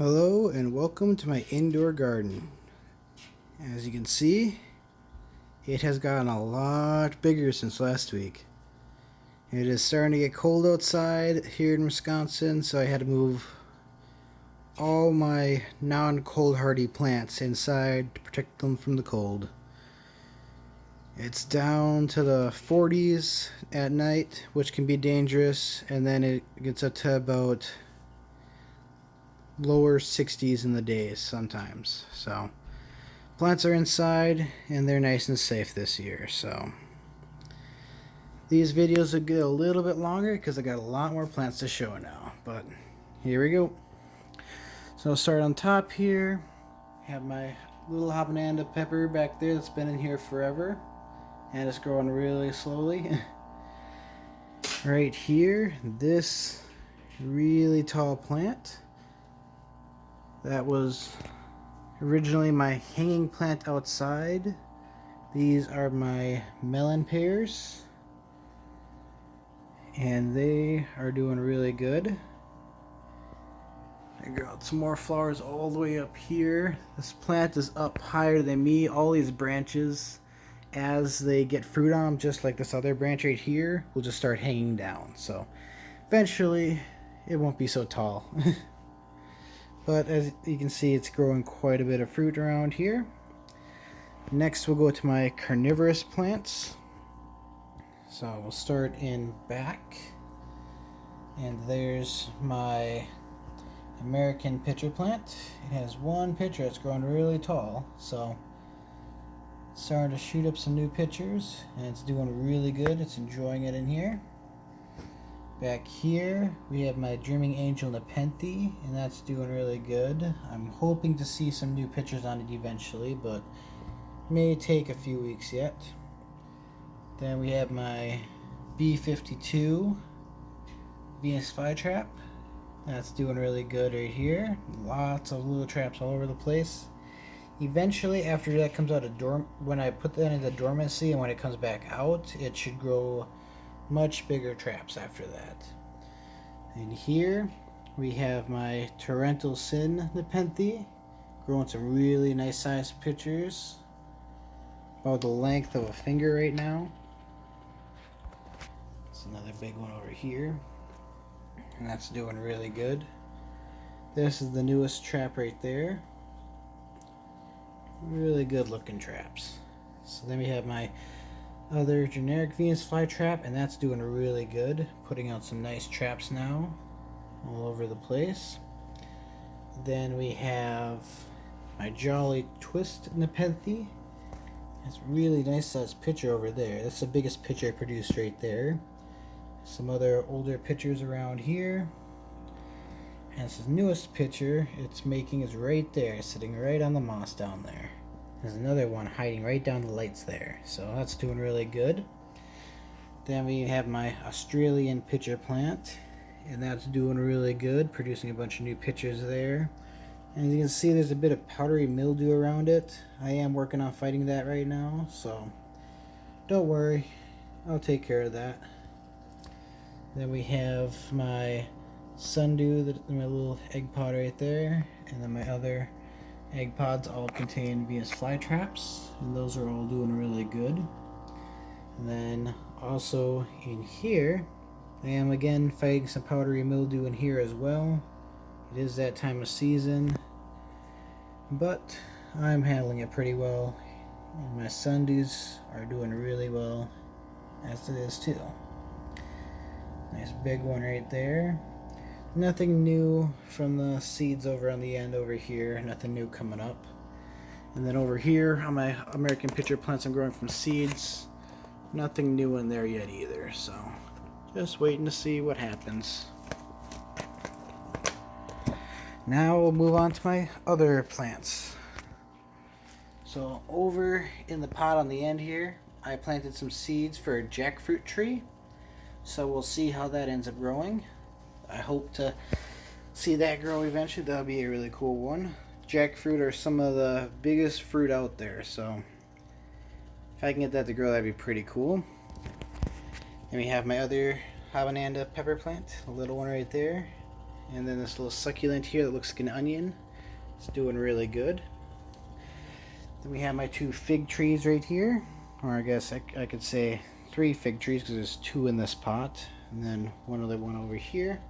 Hello and welcome to my indoor garden. As you can see, it has gotten a lot bigger since last week. It is starting to get cold outside here in Wisconsin, so I had to move all my non-cold hardy plants inside to protect them from the cold. It's down to the 40s at night, which can be dangerous, and then it gets up to about lower 60s in the days sometimes. So plants are inside and they're nice and safe this year. So these videos will get a little bit longer because I got a lot more plants to show now. But here we go. So I'll start on top here. Have my little habanero pepper back there that's been in here forever and it's growing really slowly. Right here, this really tall plant that was originally my hanging plant outside. These are my melon pears and they are doing really good. I got some more flowers all the way up here. This plant is up higher than me. All these branches, as they get fruit on them, just like this other branch right here, will just start hanging down. So eventually it won't be so tall. But as you can see, it's growing quite a bit of fruit around here. Next we'll go to my carnivorous plants. So we'll start in back. And there's my American pitcher plant. It has one pitcher that's growing really tall. So it's starting to shoot up some new pitchers and it's doing really good. It's enjoying it in here. Back here, we have my Dreaming Angel Nepenthe, and that's doing really good. I'm hoping to see some new pictures on it eventually, but may take a few weeks yet. Then we have my B52 Venus flytrap. That's doing really good right here. Lots of little traps all over the place. Eventually, after that comes out of when I put that into dormancy and when it comes back out, it should grow much bigger traps after that. And here we have my Torrential Sin Nepenthe, growing some really nice sized pitchers, about the length of a finger right now. It's another big one over here, and that's doing really good. This is the newest trap right there. Really good looking traps. So then we have my other generic Venus flytrap, and that's doing really good, putting out some nice traps now all over the place. Then we have my Jolly Twist Nepenthe. It's really nice sized pitcher over there. That's the biggest pitcher I produced right there. Some other older pitchers around here, and this newest pitcher it's making is right there, sitting right on the moss down there. There's another one hiding right down the lights there, so that's doing really good. Then we have my Australian pitcher plant, and that's doing really good, producing a bunch of new pitchers there. And as you can see, there's a bit of powdery mildew around it. I am working on fighting that right now, so don't worry, I'll take care of that. Then we have my sundew, my little egg pod right there, and then my other egg pods all contain Venus flytraps, and those are all doing really good. And then also in here, I am again fighting some powdery mildew in here as well. It is that time of season, but I'm handling it pretty well, and my sundews are doing really well as it is too. Nice big one right there. Nothing new from the seeds over on the end over here. Nothing new coming up. And then over here on my American pitcher plants I'm growing from seeds. Nothing new in there yet either. So just waiting to see what happens. Now we'll move on to my other plants. So over in the pot on the end here, I planted some seeds for a jackfruit tree. So we'll see how that ends up growing. I hope to see that grow eventually. That'll be a really cool one. Jackfruit are some of the biggest fruit out there, so if I can get that to grow, that'd be pretty cool. And we have my other habanero pepper plant, a little one right there. And then this little succulent here that looks like an onion. It's doing really good. Then we have my 2 fig trees right here. Or I guess I could say 3 fig trees because there's 2 in this pot. And then one other one over here.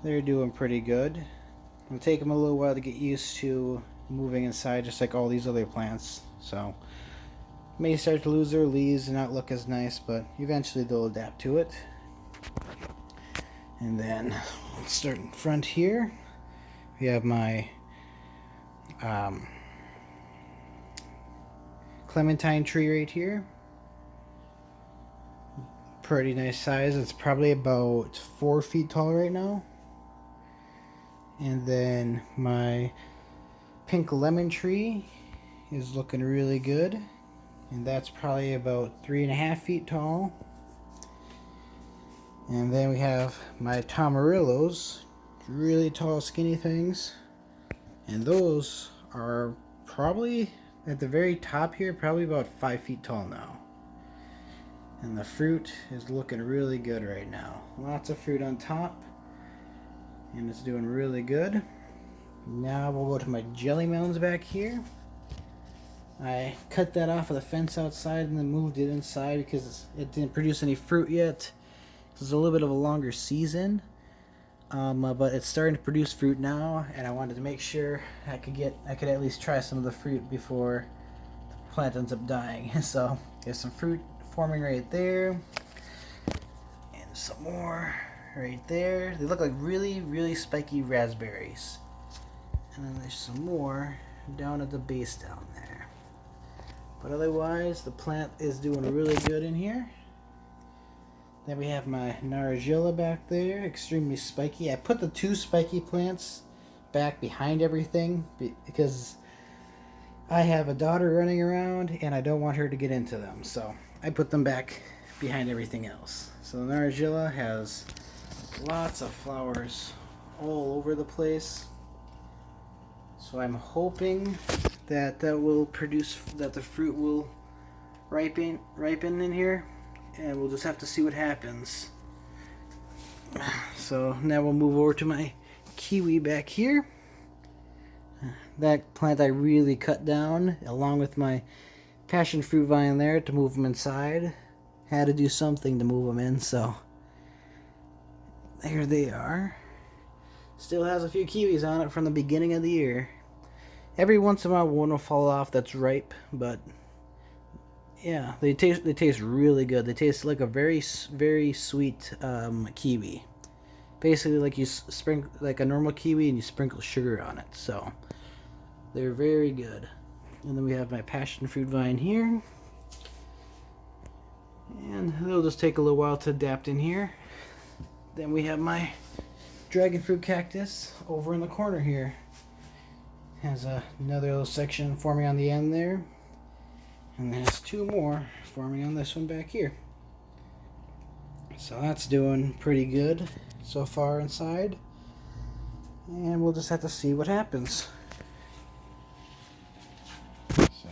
They're doing pretty good. It'll take them a little while to get used to moving inside just like all these other plants. So may start to lose their leaves and not look as nice, but eventually they'll adapt to it. And then let's start in front here. We have my clementine tree right here. Pretty nice size. It's probably about 4 feet tall right now. And then my pink lemon tree is looking really good. And that's probably about 3.5 feet tall. And then we have my Tamarillos, really tall skinny things, and those are probably at the very top here, probably about 5 feet tall now. And the fruit is looking really good right now. Lots of fruit on top, and it's doing really good. Now we'll go to my jelly melons back here. I cut that off of the fence outside and then moved it inside because it didn't produce any fruit yet. It's a little bit of a longer season, but it's starting to produce fruit now, and I wanted to make sure I could at least try some of the fruit before the plant ends up dying. So there's some fruit forming right there, and some more right there. They look like really, really spiky raspberries. And then there's some more down at the base down there. But otherwise, the plant is doing really good in here. Then we have my Narigilla back there, extremely spiky. I put the 2 spiky plants back behind everything because I have a daughter running around and I don't want her to get into them. So I put them back behind everything else. So the Narigilla has lots of flowers all over the place. So I'm hoping that the fruit will ripen in here. And we'll just have to see what happens. So now we'll move over to my kiwi back here. That plant I really cut down along with my passion fruit vine there to move them inside. Had to do something to move them in, so there they are. Still has a few kiwis on it from the beginning of the year. Every once in a while one will fall off that's ripe, but yeah, they taste really good. They taste like a very, very sweet kiwi. Basically, like you sprinkle like a normal kiwi and you sprinkle sugar on it. So they're very good. And then we have my passion fruit vine here, and it'll just take a little while to adapt in here. Then we have my dragon fruit cactus over in the corner here. Has another little section forming on the end there. And there's 2 more forming on this one back here. So that's doing pretty good so far inside. And we'll just have to see what happens. So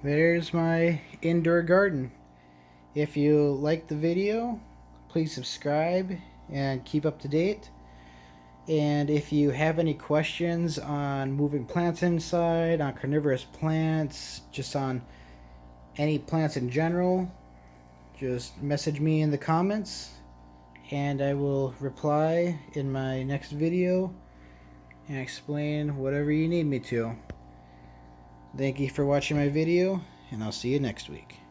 there's my indoor garden. If you liked the video, please subscribe and keep up to date. And if you have any questions on moving plants inside, on carnivorous plants, just on any plants in general, just message me in the comments and I will reply in my next video and explain whatever you need me to. Thank you for watching my video, and I'll see you next week.